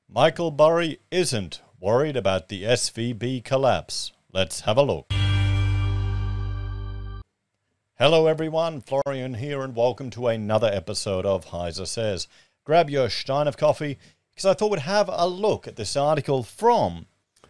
Michael Burry isn't worried about the SVB collapse. Let's have a look. Hello everyone, Florian here and welcome to another episode of HeiseSays. Grab your stein of coffee because I thought we'd have a look at this article from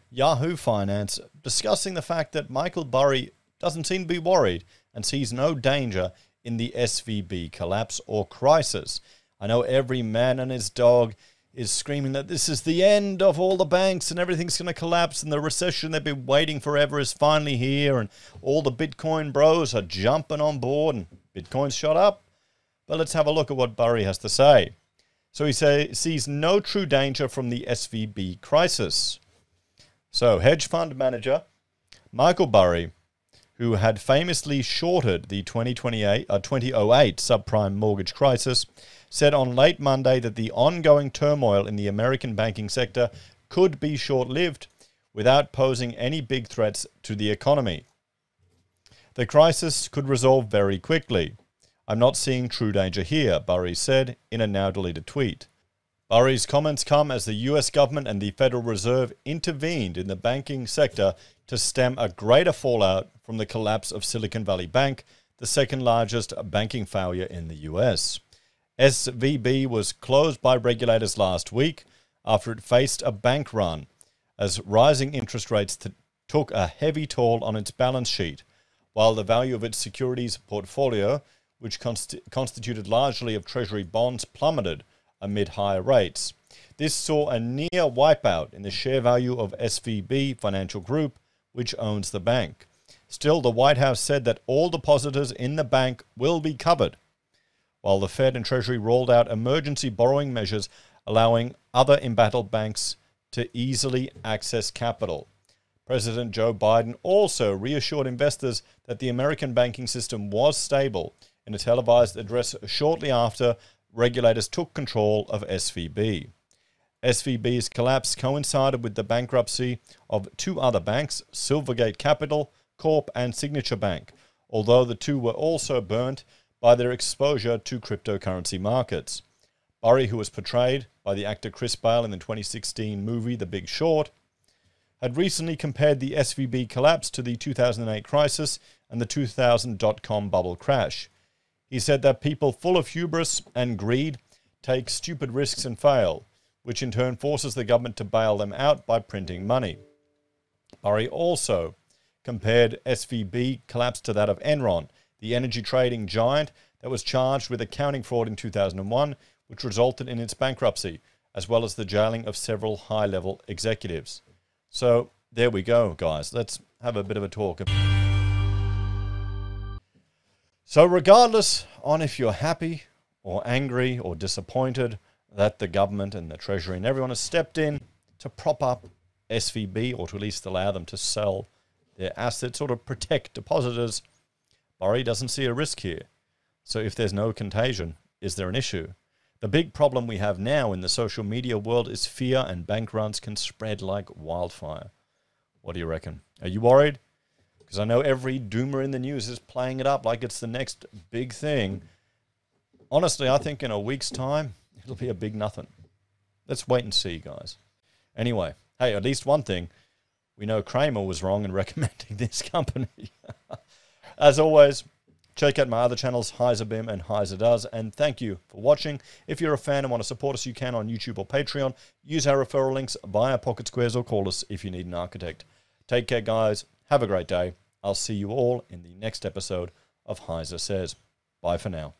Yahoo Finance discussing the fact that Michael Burry doesn't seem to be worried and sees no danger in the SVB collapse or crisis. I know every man and his dog is screaming that this is the end of all the banks and everything's going to collapse and the recession they've been waiting forever is finally here and all the Bitcoin bros are jumping on board and Bitcoin's shot up. But let's have a look at what Burry has to say. So he sees no true danger from the SVB crisis. So hedge fund manager Michael Burry, who had famously shorted the 2008 subprime mortgage crisis, said on late Monday that the ongoing turmoil in the American banking sector could be short-lived without posing any big threats to the economy. The crisis could resolve very quickly. I'm not seeing true danger here, Burry said in a now-deleted tweet. Burry's comments come as the US government and the Federal Reserve intervened in the banking sector to stem a greater fallout from the collapse of Silicon Valley Bank, the second largest banking failure in the US. SVB was closed by regulators last week after it faced a bank run, as rising interest rates took a heavy toll on its balance sheet, while the value of its securities portfolio, which constituted largely of Treasury bonds, plummeted amid higher rates. This saw a near wipeout in the share value of SVB Financial Group, which owns the bank. Still, the White House said that all depositors in the bank will be covered, while the Fed and Treasury rolled out emergency borrowing measures allowing other embattled banks to easily access capital. President Joe Biden also reassured investors that the American banking system was stable in a televised address shortly after regulators took control of SVB. SVB's collapse coincided with the bankruptcy of two other banks, Silvergate Capital Corp and Signature Bank, although the two were also burnt by their exposure to cryptocurrency markets. Burry, who was portrayed by the actor Chris Bale in the 2016 movie The Big Short, had recently compared the SVB collapse to the 2008 crisis and the 2000 dot-com bubble crash. He said that people full of hubris and greed take stupid risks and fail, which in turn forces the government to bail them out by printing money. Burry also compared SVB collapse to that of Enron, the energy trading giant that was charged with accounting fraud in 2001, which resulted in its bankruptcy, as well as the jailing of several high-level executives. So there we go, guys. Let's have a bit of a talk. So regardless on if you're happy or angry or disappointed that the government and the Treasury and everyone has stepped in to prop up SVB, or to at least allow them to sell their assets or to protect depositors, Burry doesn't see a risk here. So if there's no contagion, is there an issue? The big problem we have now in the social media world is fear, and bank runs can spread like wildfire. What do you reckon? Are you worried? Because I know every doomer in the news is playing it up like it's the next big thing. Honestly, I think in a week's time, it'll be a big nothing. Let's wait and see, guys. Anyway, hey, at least one thing. We know Kramer was wrong in recommending this company. As always, check out my other channels, HeiseBim and Heise Does, and thank you for watching. If you're a fan and want to support us, you can on YouTube or Patreon. Use our referral links, buy our pocket squares, or call us if you need an architect. Take care, guys. Have a great day. I'll see you all in the next episode of HeiseSays. Bye for now.